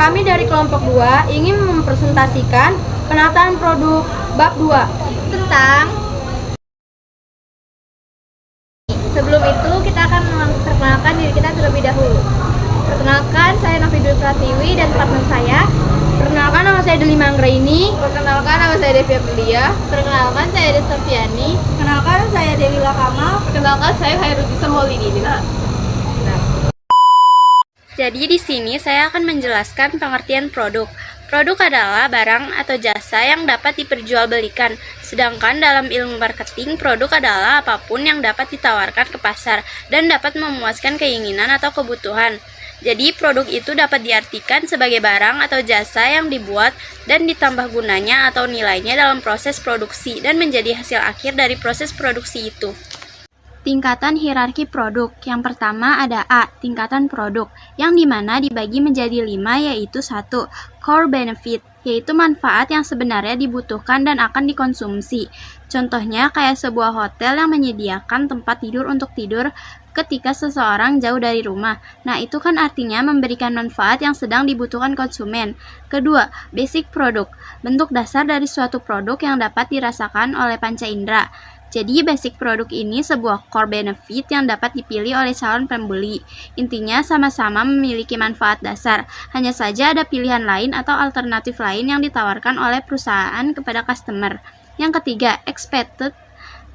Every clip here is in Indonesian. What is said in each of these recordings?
Kami dari kelompok 2 ingin mempresentasikan penataan produk bab 2 tentang. Sebelum itu, kita akan memperkenalkan diri kita terlebih dahulu. Perkenalkan, saya Novi Dwi Pratiwi dan partner saya. Perkenalkan, nama saya Deli Manggraini. Perkenalkan, nama saya Devi Aprilia. Perkenalkan, saya Desta Fiani. Perkenalkan, saya Dewi Kamal. Perkenalkan, saya Hairudisa Maulidina. Jadi di sini saya akan menjelaskan pengertian produk. Produk adalah barang atau jasa yang dapat diperjualbelikan. Sedangkan dalam ilmu marketing, produk adalah apapun yang dapat ditawarkan ke pasar dan dapat memuaskan keinginan atau kebutuhan. Jadi produk itu dapat diartikan sebagai barang atau jasa yang dibuat dan ditambah gunanya atau nilainya dalam proses produksi dan menjadi hasil akhir dari proses produksi itu. Tingkatan hierarki produk. Yang pertama ada A, tingkatan produk, yang dimana dibagi menjadi 5, yaitu 1. Core benefit, yaitu manfaat yang sebenarnya dibutuhkan dan akan dikonsumsi. Contohnya kayak sebuah hotel yang menyediakan tempat tidur untuk tidur ketika seseorang jauh dari rumah. Nah, itu kan artinya memberikan manfaat yang sedang dibutuhkan konsumen. Kedua, basic produk, bentuk dasar dari suatu produk yang dapat dirasakan oleh panca indera. Jadi, basic produk ini sebuah core benefit yang dapat dipilih oleh calon pembeli. Intinya, sama-sama memiliki manfaat dasar. Hanya saja ada pilihan lain atau alternatif lain yang ditawarkan oleh perusahaan kepada customer. Yang ketiga, expected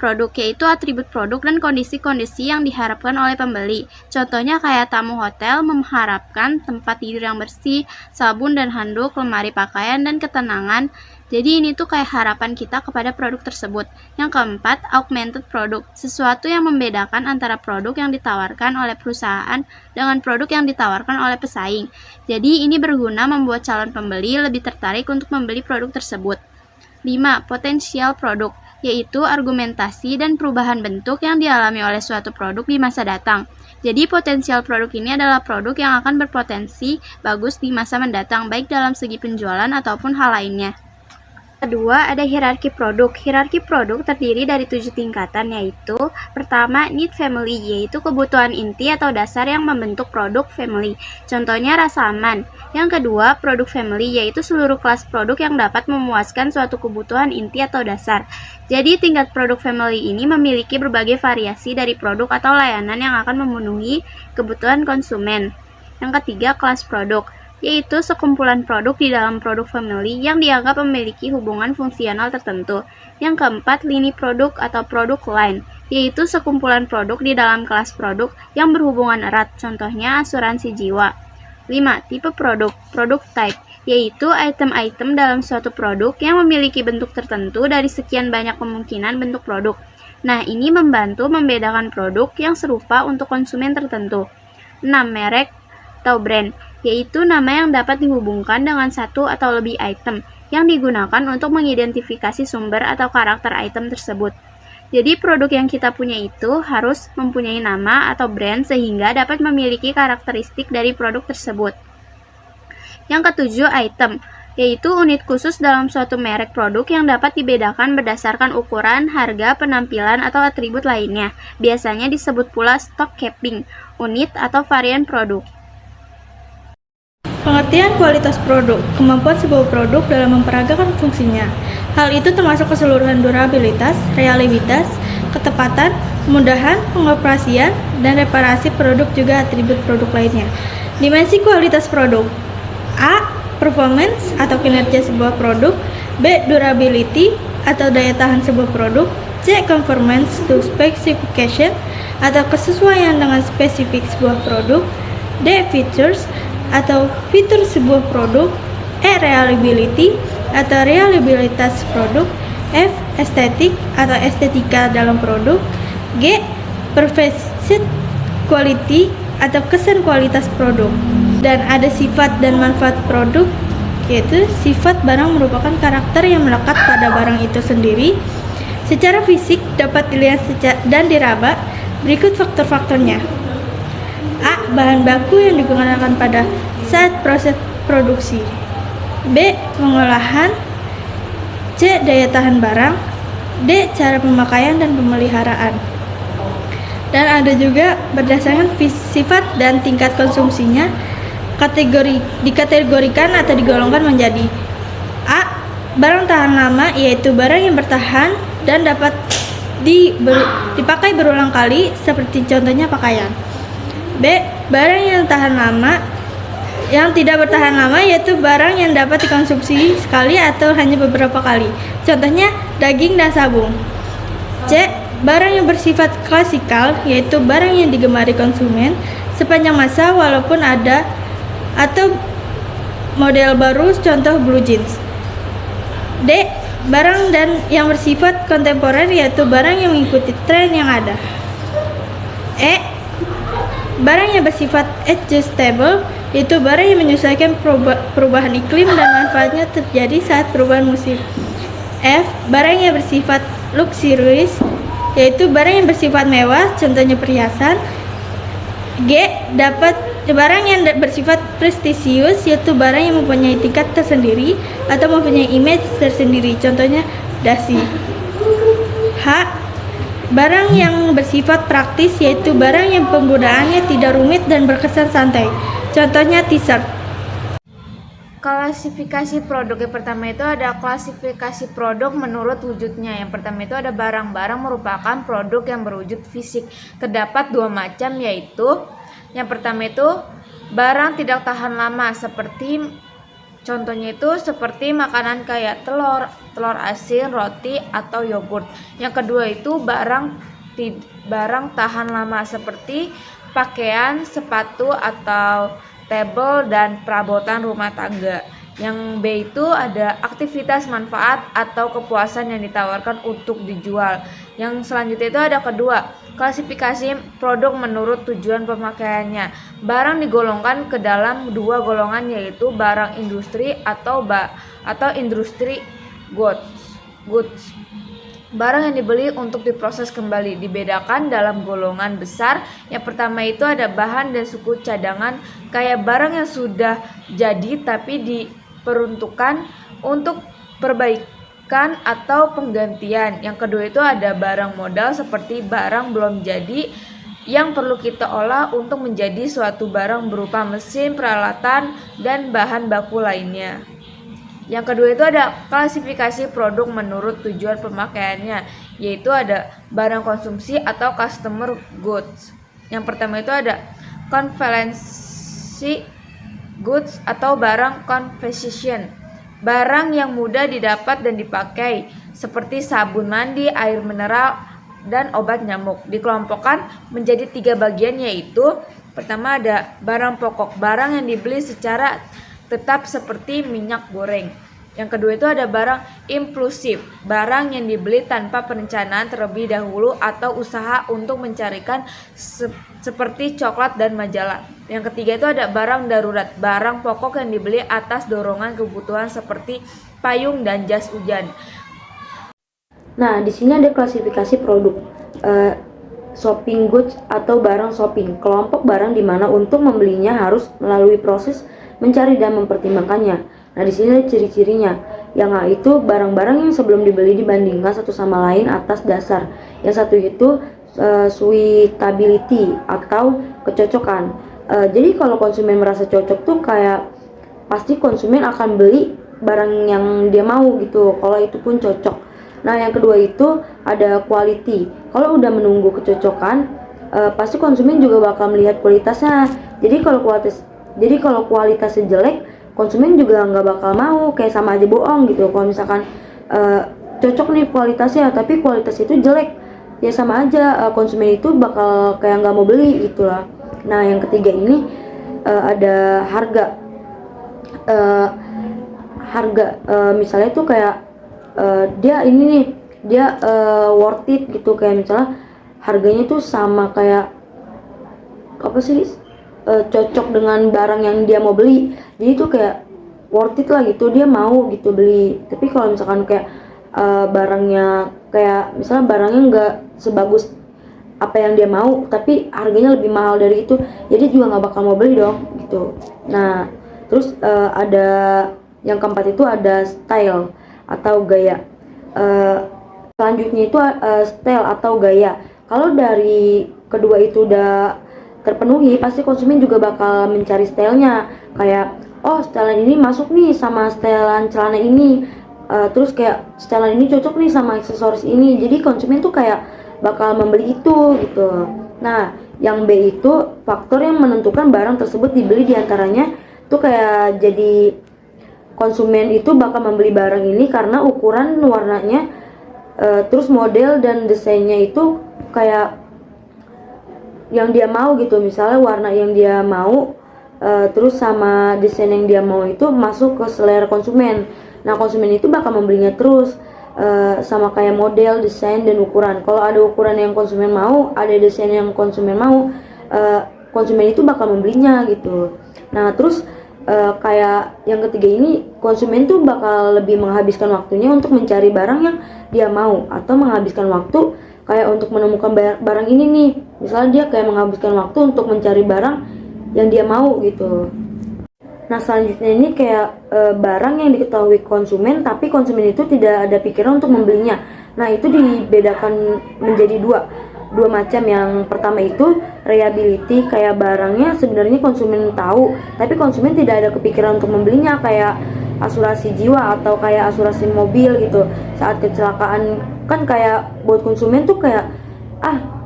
produk, yaitu atribut produk dan kondisi-kondisi yang diharapkan oleh pembeli. Contohnya kayak tamu hotel mengharapkan tempat tidur yang bersih, sabun dan handuk, lemari pakaian, dan ketenangan. Jadi ini tuh kayak harapan kita kepada produk tersebut. Yang keempat, augmented product, sesuatu yang membedakan antara produk yang ditawarkan oleh perusahaan dengan produk yang ditawarkan oleh pesaing. Jadi ini berguna membuat calon pembeli lebih tertarik untuk membeli produk tersebut. 5. Potensial produk, yaitu argumentasi dan perubahan bentuk yang dialami oleh suatu produk di masa datang. Jadi potensial produk ini adalah produk yang akan berpotensi bagus di masa mendatang, baik dalam segi penjualan ataupun hal lainnya. Kedua, ada hierarki produk. Hierarki produk terdiri dari 7 tingkatan, yaitu pertama, need family, yaitu kebutuhan inti atau dasar yang membentuk produk family. Contohnya rasa aman. Yang kedua, produk family, yaitu seluruh kelas produk yang dapat memuaskan suatu kebutuhan inti atau dasar. Jadi, tingkat produk family ini memiliki berbagai variasi dari produk atau layanan yang akan memenuhi kebutuhan konsumen. Yang ketiga, kelas produk, yaitu sekumpulan produk di dalam produk family yang dianggap memiliki hubungan fungsional tertentu. Yang keempat, lini produk atau produk line, yaitu sekumpulan produk di dalam kelas produk yang berhubungan erat, contohnya asuransi jiwa. 5. Tipe produk, produk type, yaitu item-item dalam suatu produk yang memiliki bentuk tertentu dari sekian banyak kemungkinan bentuk produk. Nah, ini membantu membedakan produk yang serupa untuk konsumen tertentu. 6. Merek atau brand, yaitu nama yang dapat dihubungkan dengan satu atau lebih item yang digunakan untuk mengidentifikasi sumber atau karakter item tersebut. Jadi produk yang kita punya itu harus mempunyai nama atau brand sehingga dapat memiliki karakteristik dari produk tersebut. Yang ketujuh, item, yaitu unit khusus dalam suatu merek produk yang dapat dibedakan berdasarkan ukuran, harga, penampilan, atau atribut lainnya. Biasanya disebut pula stock keeping, unit atau varian produk. Pengertian kualitas produk, kemampuan sebuah produk dalam memperagakan fungsinya. Hal itu termasuk keseluruhan durabilitas, reliabilitas, ketepatan, kemudahan, pengoperasian, dan reparasi produk juga atribut produk lainnya. Dimensi kualitas produk: A. Performance atau kinerja sebuah produk. B. Durability atau daya tahan sebuah produk. C. Conformance to specification atau kesesuaian dengan spesifik sebuah produk. D. Features atau fitur sebuah produk. E. Reliability atau reliabilitas produk. F. Estetik atau estetika dalam produk. G. Perceived quality atau kesan kualitas produk. Dan ada sifat dan manfaat produk, yaitu sifat barang merupakan karakter yang melekat pada barang itu sendiri. Secara fisik dapat dilihat dan diraba. Berikut faktor-faktornya. A. Bahan baku yang digunakan pada saat proses produksi. B. Pengolahan. C. Daya tahan barang. D. Cara pemakaian dan pemeliharaan. Dan ada juga berdasarkan sifat dan tingkat konsumsinya. dikategorikan atau digolongkan menjadi A. Barang tahan lama, yaitu barang yang bertahan dan dapat dipakai berulang kali, seperti contohnya pakaian. B. Barang yang tahan lama. Yang tidak bertahan lama, yaitu barang yang dapat dikonsumsi sekali atau hanya beberapa kali, contohnya daging dan sabun. C. Barang yang bersifat klasikal, yaitu barang yang digemari konsumen sepanjang masa walaupun ada atau model baru, contoh blue jeans. D. Barang dan yang bersifat kontemporer, yaitu barang yang mengikuti tren yang ada. E. Barang yang bersifat adjustable, yaitu barang yang menyesuaikan perubahan iklim dan manfaatnya terjadi saat perubahan musim. F. Barang yang bersifat luxurious, yaitu barang yang bersifat mewah, contohnya perhiasan. G. Barang yang bersifat prestisius, yaitu barang yang mempunyai tingkat tersendiri atau mempunyai image tersendiri, contohnya dasi. H. Barang yang bersifat praktis, yaitu barang yang penggunaannya tidak rumit dan berkesan santai, contohnya t-shirt. Klasifikasi produk. Yang pertama itu ada klasifikasi produk menurut wujudnya. Yang pertama itu ada barang-barang merupakan produk yang berwujud fisik. Terdapat dua macam, yaitu yang pertama itu barang tidak tahan lama, seperti contohnya itu seperti makanan kayak telur asin, roti, atau yogurt. Yang kedua itu barang tahan lama, seperti pakaian, sepatu, atau tabel dan perabotan rumah tangga. Yang B itu ada aktivitas manfaat atau kepuasan yang ditawarkan untuk dijual. Yang selanjutnya itu ada kedua, klasifikasi produk menurut tujuan pemakaiannya. Barang digolongkan ke dalam dua golongan, yaitu barang industri atau industri goods. Barang yang dibeli untuk diproses kembali dibedakan dalam golongan besar. Yang pertama itu ada bahan dan suku cadangan, kayak barang yang sudah jadi tapi diperuntukkan untuk perbaikan atau penggantian. Yang kedua itu ada barang modal, seperti barang belum jadi yang perlu kita olah untuk menjadi suatu barang berupa mesin, peralatan, dan bahan baku lainnya. Yang kedua itu ada klasifikasi produk menurut tujuan pemakaiannya, yaitu ada barang konsumsi atau consumer goods. Yang pertama itu ada convenience goods atau barang convenience, barang yang mudah didapat dan dipakai, seperti sabun mandi, air mineral, dan obat nyamuk. Dikelompokkan menjadi 3 bagian, yaitu pertama ada barang pokok, barang yang dibeli secara tetap seperti minyak goreng. Yang kedua itu ada barang impulsif, barang yang dibeli tanpa perencanaan terlebih dahulu atau usaha untuk mencarikan, seperti coklat dan majalah. Yang ketiga itu ada barang darurat, barang pokok yang dibeli atas dorongan kebutuhan seperti payung dan jas hujan. Nah, di sini ada klasifikasi produk. Shopping goods atau barang shopping, kelompok barang di mana untuk membelinya harus melalui proses mencari dan mempertimbangkannya. Nah, di sini ada ciri-cirinya. Yang A itu barang-barang yang sebelum dibeli dibandingkan satu sama lain atas dasar. Yang satu itu suitability atau kecocokan. Jadi kalau konsumen merasa cocok tuh kayak pasti konsumen akan beli barang yang dia mau gitu, kalau itu pun cocok. Nah, yang kedua itu ada quality. Kalau udah menunggu kecocokan, pasti konsumen juga bakal melihat kualitasnya. Jadi kalau kualitasnya jelek, konsumen juga nggak bakal mau, kayak sama aja bohong gitu. Kalau misalkan cocok nih kualitasnya, tapi kualitas itu jelek, ya sama aja konsumen itu bakal kayak nggak mau beli gitulah. Nah, yang ketiga ini ada harga. Misalnya tuh kayak dia ini nih, dia worth it gitu, kayak misalnya harganya tuh sama kayak apa sih, cocok dengan barang yang dia mau beli, jadi tuh kayak worth it lah gitu, dia mau gitu beli. Tapi kalau misalkan kayak barangnya kayak misalnya barangnya nggak sebagus apa yang dia mau, tapi harganya lebih mahal dari itu, jadi juga nggak bakal mau beli dong gitu. Nah, terus ada yang keempat itu ada style atau gaya. Selanjutnya itu style atau gaya. Kalau dari kedua itu udah terpenuhi, pasti konsumen juga bakal mencari stylenya. Kayak, oh setelan ini masuk nih sama setelan celana ini, terus kayak setelan ini cocok nih sama aksesoris ini. Jadi konsumen tuh kayak bakal membeli itu gitu. Nah, yang B itu faktor yang menentukan barang tersebut dibeli, diantaranya tuh kayak jadi konsumen itu bakal membeli barang ini karena ukuran, warnanya, terus model dan desainnya itu kayak yang dia mau gitu. Misalnya warna yang dia mau, terus sama desain yang dia mau itu masuk ke selera konsumen. Nah, konsumen itu bakal membelinya terus, sama kayak model, desain, dan ukuran. Kalau ada ukuran yang konsumen mau, ada desain yang konsumen mau, konsumen itu bakal membelinya gitu. Nah, terus kayak yang ketiga ini, konsumen tuh bakal lebih menghabiskan waktunya untuk mencari barang yang dia mau, atau menghabiskan waktu kayak untuk menemukan barang ini nih. Misalnya dia kayak menghabiskan waktu untuk mencari barang yang dia mau gitu. Nah, selanjutnya ini kayak barang yang diketahui konsumen tapi konsumen itu tidak ada pikiran untuk membelinya. Nah, itu dibedakan menjadi dua macam. Yang pertama itu reliability, kayak barangnya sebenarnya konsumen tahu tapi konsumen tidak ada kepikiran untuk membelinya, kayak asuransi jiwa atau kayak asuransi mobil gitu. Saat kecelakaan kan kayak buat konsumen tuh kayak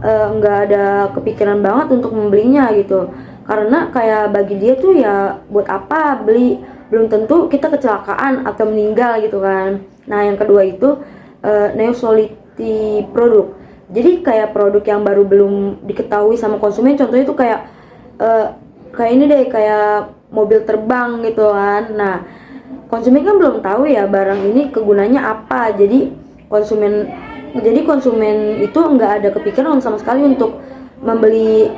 nggak ada kepikiran banget untuk membelinya gitu, karena kayak bagi dia tuh ya buat apa beli, belum tentu kita kecelakaan atau meninggal gitu kan. Nah, yang kedua itu neutrality produk. Jadi kayak produk yang baru belum diketahui sama konsumen, contohnya itu kayak ini deh, kayak mobil terbang gitu kan. Nah, konsumen kan belum tahu ya barang ini kegunaannya apa. Jadi konsumen itu nggak ada kepikiran sama sekali untuk membeli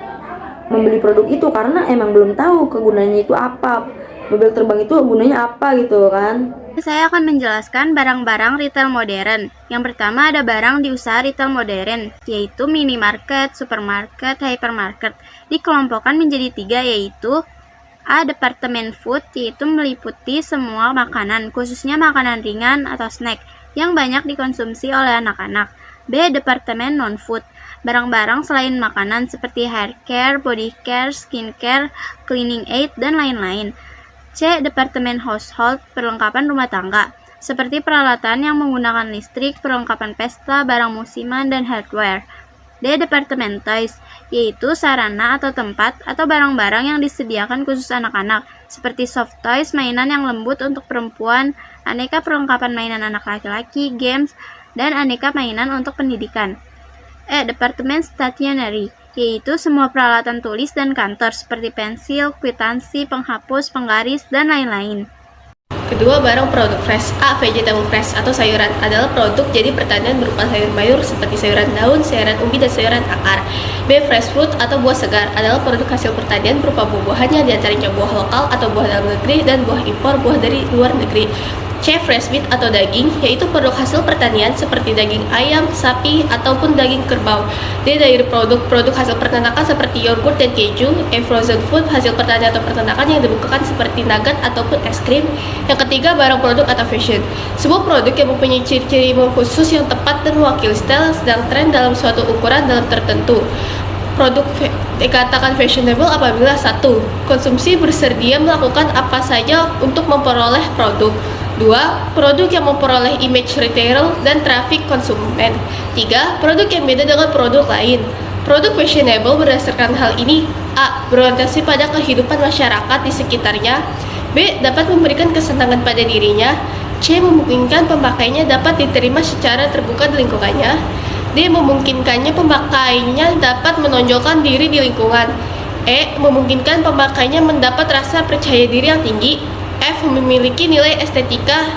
produk itu karena emang belum tahu kegunaannya itu apa. Mobil terbang itu gunanya apa gitu kan. Saya akan menjelaskan barang-barang retail modern. Yang pertama ada barang di usaha retail modern, yaitu minimarket, supermarket, hypermarket. Dikelompokkan menjadi 3, yaitu A. Departemen food, yaitu meliputi semua makanan, khususnya makanan ringan atau snack, yang banyak dikonsumsi oleh anak-anak. B. Departemen non-food, barang-barang selain makanan seperti hair care, body care, skin care, cleaning aid, dan lain-lain. C. Departemen household, perlengkapan rumah tangga, seperti peralatan yang menggunakan listrik, perlengkapan pesta, barang musiman, dan hardware. D. Departemen toys, yaitu sarana atau tempat atau barang-barang yang disediakan khusus anak-anak, seperti soft toys, mainan yang lembut untuk perempuan, aneka perlengkapan mainan anak laki-laki, games, dan aneka mainan untuk pendidikan. E. Departemen stationery, yaitu semua peralatan tulis dan kantor seperti pensil, kwitansi, penghapus, penggaris, dan lain-lain. Kedua, barang produk fresh. A. Vegetable fresh atau sayuran adalah produk jadi pertanian berupa sayur mayur seperti sayuran daun, sayuran umbi, dan sayuran akar. B. Fresh fruit atau buah segar adalah produk hasil pertanian berupa buah-buahannya, diantaranya buah lokal atau buah dalam negeri dan buah impor, buah dari luar negeri. C. Fresh meat atau daging, yaitu produk hasil pertanian seperti daging ayam, sapi, ataupun daging kerbau. D. Dari produk hasil peternakan seperti yogurt dan keju. E. Frozen food, hasil pertanian atau peternakan yang dibekukan seperti nugget ataupun es krim. Yang ketiga, barang produk atau fashion, sebuah produk yang mempunyai ciri-ciri khusus yang tepat dan mewakili style sedang tren dalam suatu ukuran dalam tertentu. Produk dikatakan fashionable apabila 1. Konsumsi bersedia melakukan apa saja untuk memperoleh produk. 2. Produk yang memperoleh image retail dan traffic konsumen. 3. Produk yang beda dengan produk lain. Produk fashionable berdasarkan hal ini: A. Berorientasi pada kehidupan masyarakat di sekitarnya. B. Dapat memberikan kesenangan pada dirinya. C. Memungkinkan pemakainya dapat diterima secara terbuka di lingkungannya. D. Memungkinkannya pemakainya dapat menonjolkan diri di lingkungan. E. Memungkinkan pemakainya mendapat rasa percaya diri yang tinggi. F. Memiliki nilai estetika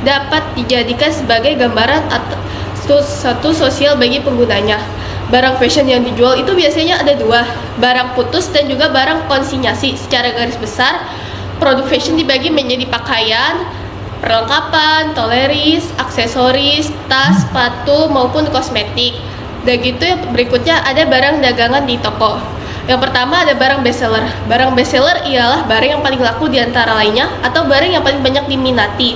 dapat dijadikan sebagai gambaran atau satu sosial bagi penggunanya. Barang fashion yang dijual itu biasanya ada 2, barang putus dan juga barang konsinyasi. Secara garis besar, produk fashion dibagi menjadi pakaian, perlengkapan, toiletries, aksesoris, tas, sepatu, maupun kosmetik. Dan gitu berikutnya ada barang dagangan di toko. Yang pertama ada barang bestseller. Barang bestseller ialah barang yang paling laku di antara lainnya atau barang yang paling banyak diminati.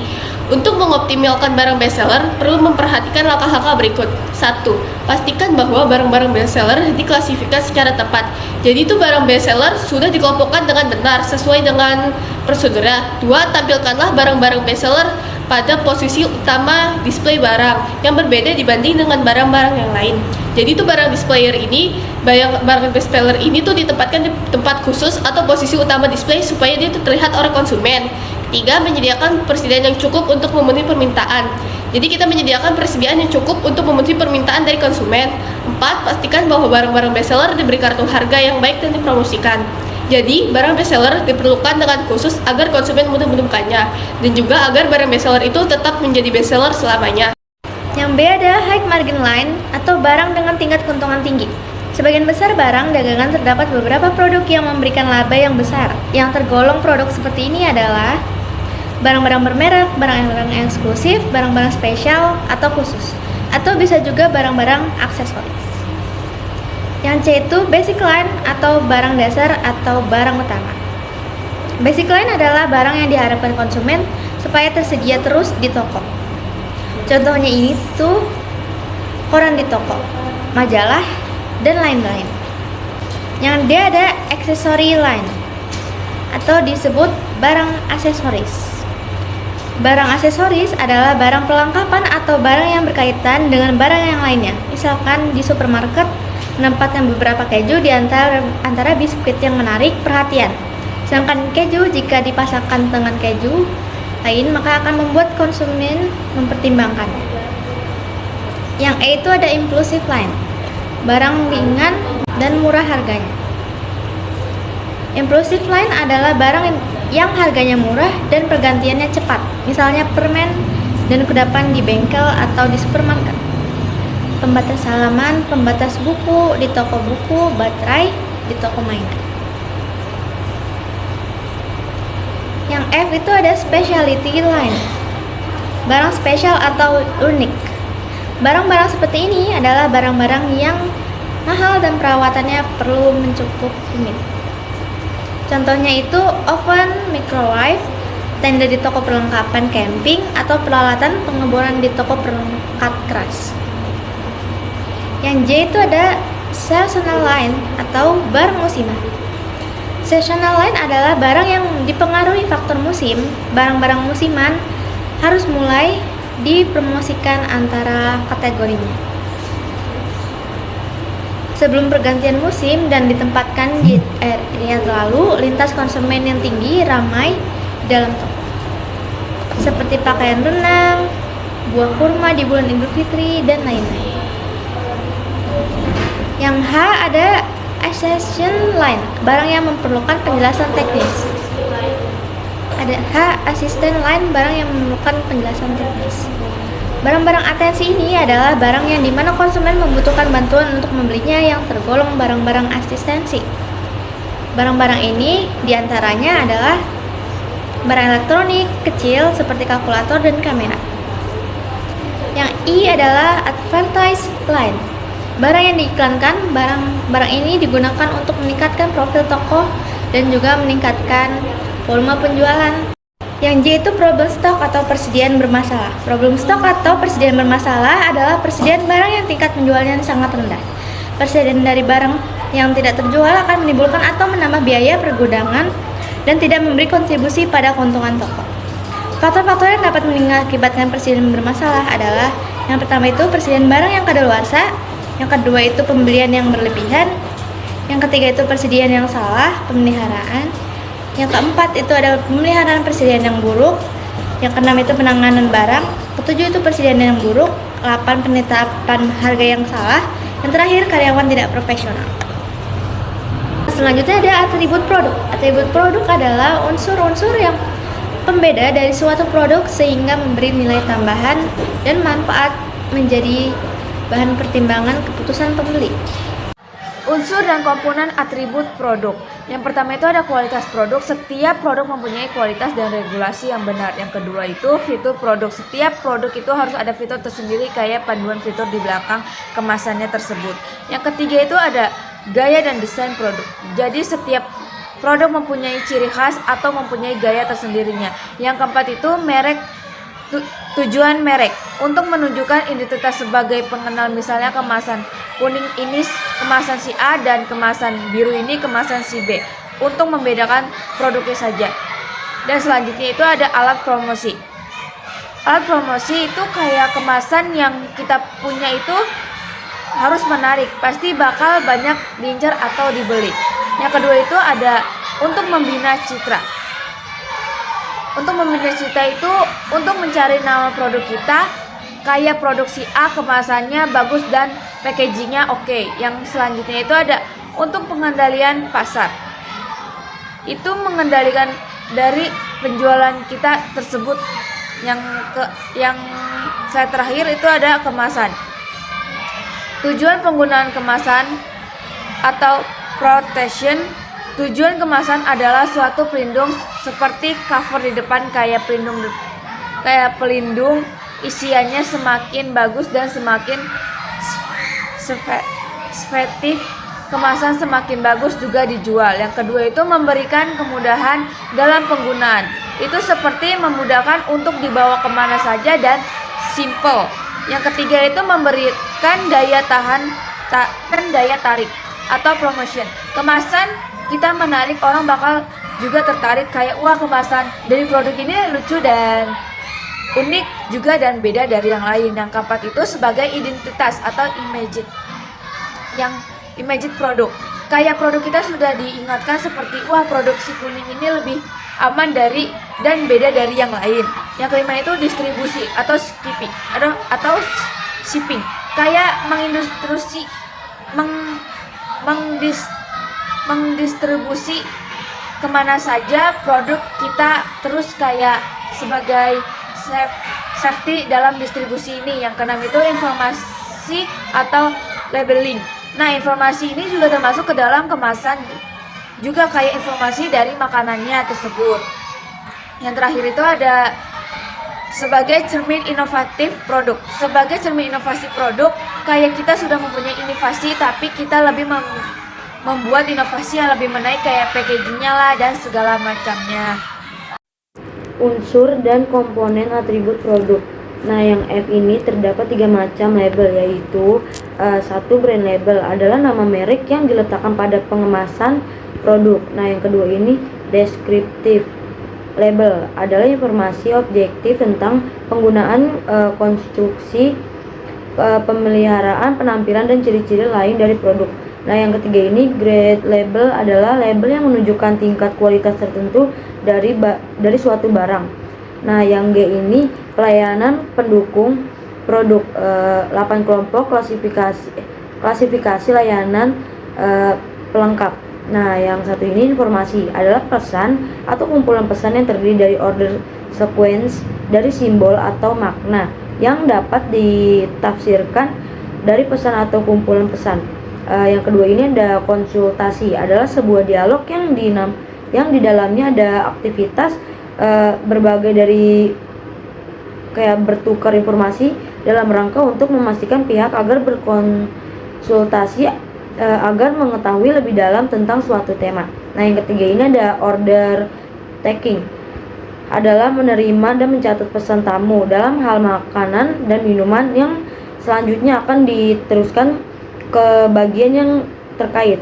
Untuk mengoptimalkan barang bestseller, perlu memperhatikan langkah-langkah berikut. 1. Pastikan bahwa barang-barang bestseller diklasifikasi secara tepat. Jadi itu barang bestseller sudah dikelompokkan dengan benar sesuai dengan prosedurnya. 2. Tampilkanlah barang-barang bestseller pada posisi utama display barang yang berbeda dibanding dengan barang-barang yang lain. Jadi itu barang displayer ini, barang bestseller ini tuh ditempatkan di tempat khusus atau posisi utama display supaya dia tuh terlihat oleh konsumen. 3. Menyediakan persediaan yang cukup untuk memenuhi permintaan. Jadi kita menyediakan persediaan yang cukup untuk memenuhi permintaan dari konsumen. 4. Pastikan bahwa barang-barang bestseller diberi kartu harga yang baik dan dipromosikan. Jadi, barang bestseller diperlukan dengan khusus agar konsumen mudah menemukannya, dan juga agar barang bestseller itu tetap menjadi bestseller selamanya. Yang B ada high margin line atau barang dengan tingkat keuntungan tinggi. Sebagian besar barang dagangan terdapat beberapa produk yang memberikan laba yang besar. Yang tergolong produk seperti ini adalah barang-barang bermerek, barang-barang eksklusif, barang-barang spesial atau khusus, atau bisa juga barang-barang aksesoris. Yang C itu basic line atau barang dasar atau barang utama. Basic line adalah barang yang diharapkan konsumen supaya tersedia terus di toko. Contohnya ini tuh koran di toko, majalah, dan lain-lain. Yang D ada accessory line atau disebut barang aksesoris. Barang aksesoris adalah barang perlengkapan atau barang yang berkaitan dengan barang yang lainnya. Misalkan di supermarket menempatkan beberapa keju di antara biskuit yang menarik perhatian. Sedangkan keju jika dipasangkan dengan keju lain maka akan membuat konsumen mempertimbangkan. Yang E itu ada impulsive line, barang ringan dan murah harganya. Impulsive line adalah barang yang harganya murah dan pergantiannya cepat, misalnya permen dan kudapan di bengkel atau di supermarket, pembatas halaman, pembatas buku di toko buku, baterai di toko mainan. Yang F itu ada specialty line, barang spesial atau unik. Barang-barang seperti ini adalah barang-barang yang mahal dan perawatannya perlu mencukup rumit. Contohnya itu oven, microwave, tenda di toko perlengkapan camping, atau peralatan pengeboran di toko perangkat keras. Yang J itu ada seasonal line atau barang musiman. Seasonal line adalah barang yang dipengaruhi faktor musim. Barang-barang musiman harus mulai dipromosikan antara kategorinya sebelum pergantian musim dan ditempatkan di area lalu lintas konsumen yang tinggi ramai di dalam toko, seperti pakaian renang, buah kurma di bulan Idul Fitri, dan lain-lain. Yang H ada assistant line, barang yang memerlukan penjelasan teknis. Ada H assistant line, barang yang memerlukan penjelasan teknis. Barang-barang atensi ini adalah barang yang dimana konsumen membutuhkan bantuan untuk membelinya yang tergolong barang-barang asistensi. Barang-barang ini diantaranya adalah barang elektronik kecil seperti kalkulator dan kamera. Yang I adalah advertise line, barang yang diiklankan. Barang ini digunakan untuk meningkatkan profil toko dan juga meningkatkan volume penjualan. Yang J itu problem stock atau persediaan bermasalah. Problem stock atau persediaan bermasalah adalah persediaan barang yang tingkat penjualannya sangat rendah. Persediaan dari barang yang tidak terjual akan menimbulkan atau menambah biaya pergudangan dan tidak memberi kontribusi pada keuntungan toko. Faktor-faktor yang dapat mengakibatkan persediaan bermasalah adalah yang pertama itu persediaan barang yang kadaluarsa, yang kedua itu pembelian yang berlebihan, yang ketiga itu persediaan yang salah, pemeliharaan, yang keempat itu ada pemeliharaan persediaan yang buruk, yang keenam itu penanganan barang, ketujuh itu persediaan yang buruk, 8 penetapan harga yang salah, dan terakhir karyawan tidak profesional. Selanjutnya ada atribut produk. Atribut produk adalah unsur-unsur yang pembeda dari suatu produk sehingga memberi nilai tambahan dan manfaat menjadi bahan pertimbangan keputusan pembeli. Unsur dan komponen atribut produk. Yang pertama itu ada kualitas produk. Setiap produk mempunyai kualitas dan regulasi yang benar. Yang kedua itu fitur produk. Setiap produk itu harus ada fitur tersendiri kayak panduan fitur di belakang kemasannya tersebut. Yang ketiga itu ada gaya dan desain produk. Jadi setiap produk mempunyai ciri khas atau mempunyai gaya tersendirinya. Yang keempat itu merek. Tujuan merek untuk menunjukkan identitas sebagai pengenal, misalnya kemasan kuning ini kemasan si A dan kemasan biru ini kemasan si B untuk membedakan produknya saja. Dan selanjutnya itu ada alat promosi. Alat promosi itu kayak kemasan yang kita punya itu harus menarik, pasti bakal banyak diincar atau dibeli. Yang kedua itu ada untuk membina citra. Untuk membina citra itu untuk mencari nama produk kita, kayak produksi A kemasannya bagus dan packagingnya oke. Yang selanjutnya itu ada untuk pengendalian pasar. Itu mengendalikan dari penjualan kita tersebut. Yang slide terakhir itu ada kemasan. Tujuan penggunaan kemasan atau protection. Tujuan kemasan adalah suatu pelindung seperti cover di depan kayak pelindung isiannya semakin bagus dan semakin efektif. Kemasan semakin bagus juga dijual. Yang kedua itu memberikan kemudahan dalam penggunaan. Itu seperti memudahkan untuk dibawa kemana saja dan simple. Yang ketiga itu memberikan daya tarik atau promotion. Kemasan kita menarik, orang bakal juga tertarik kayak wah kemasan dari produk ini lucu dan unik juga dan beda dari yang lain. Yang keempat itu sebagai identitas atau image produk. Kayak produk kita sudah diingatkan seperti wah produk si kuning ini lebih aman dari dan beda dari yang lain. Yang kelima itu distribusi atau shipping. Kayak mendistribusi kemana saja produk kita, terus kayak sebagai safety dalam distribusi ini. Yang keenam itu informasi atau labeling. Nah, informasi ini juga termasuk ke dalam kemasan, juga kayak informasi dari makanannya tersebut. Yang terakhir itu ada sebagai cermin inovatif produk. Sebagai cermin inovasi produk, kayak kita sudah mempunyai inovasi tapi kita lebih membuat inovasi yang lebih menaik kayak packagingnya lah dan segala macamnya. Unsur dan komponen atribut produk. Nah, yang F ini terdapat 3 macam label, yaitu satu, brand label adalah nama merek yang diletakkan pada pengemasan produk. Nah, yang kedua ini deskriptif label adalah informasi objektif tentang penggunaan, konstruksi, pemeliharaan, penampilan dan ciri-ciri lain dari produk. Nah, yang ketiga ini grade label adalah label yang menunjukkan tingkat kualitas tertentu dari suatu barang. Nah, yang G ini pelayanan pendukung produk, 8 kelompok klasifikasi layanan pelengkap. Nah, yang satu ini informasi adalah pesan atau kumpulan pesan yang terdiri dari order sequence dari simbol atau makna yang dapat ditafsirkan dari pesan atau kumpulan pesan. Yang kedua ini ada konsultasi adalah sebuah dialog yang di dalamnya ada aktivitas berbagai dari kayak bertukar informasi dalam rangka untuk memastikan pihak agar berkonsultasi agar mengetahui lebih dalam tentang suatu tema. Nah, yang ketiga ini ada order taking adalah menerima dan mencatat pesan tamu dalam hal makanan dan minuman yang selanjutnya akan diteruskan ke bagian yang terkait.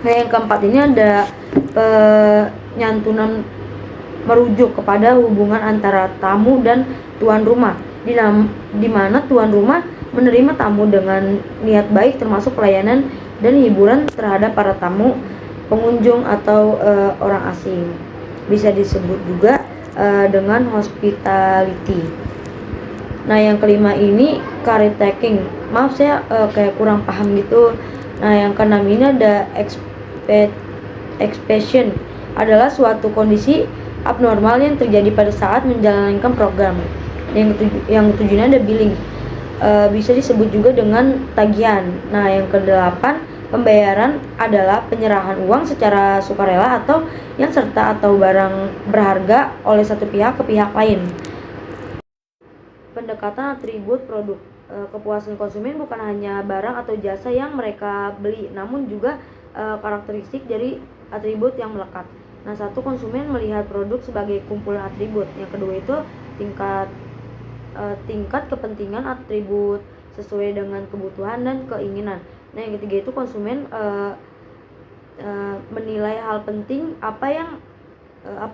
Nah, yang keempat ini ada penyantunan merujuk kepada hubungan antara tamu dan tuan rumah, di mana tuan rumah menerima tamu dengan niat baik, termasuk pelayanan dan hiburan terhadap para tamu, pengunjung atau orang asing. Bisa disebut juga dengan hospitality. Nah, yang kelima ini caretaking. Maaf saya kayak kurang paham gitu. Nah, yang keenam ini ada expansion adalah suatu kondisi abnormal yang terjadi pada saat menjalankan program. Yang ketujuhnya ada billing. Bisa disebut juga dengan tagihan. Nah, yang kedelapan pembayaran adalah penyerahan uang secara sukarela atau yang serta atau barang berharga oleh satu pihak ke pihak lain. Pendekatan atribut produk. Kepuasan konsumen bukan hanya barang atau jasa yang mereka beli, namun juga karakteristik dari atribut yang melekat. Nah, satu, konsumen melihat produk sebagai kumpulan atribut. Yang kedua itu tingkat kepentingan atribut sesuai dengan kebutuhan dan keinginan. Nah, yang ketiga itu konsumen menilai hal penting apa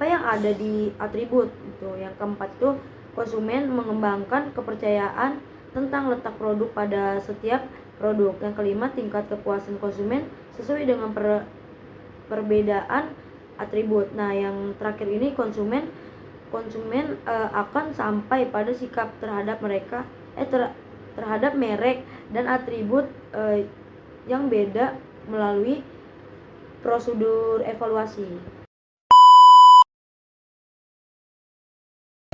yang ada di atribut gitu. Yang keempat itu konsumen mengembangkan kepercayaan tentang letak produk pada setiap produk. Yang kelima, tingkat kepuasan konsumen sesuai dengan perbedaan atribut. Nah, yang terakhir ini konsumen akan sampai pada sikap terhadap terhadap merek dan atribut yang beda melalui prosedur evaluasi.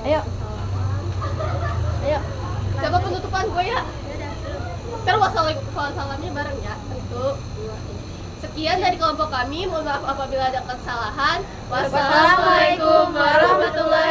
Ayo. Siapa penutupan gue ya? Ntar wassalamnya bareng ya. Itu. Sekian dari kelompok kami. Mohon maaf apabila ada kesalahan. Wassalamualaikum warahmatullahi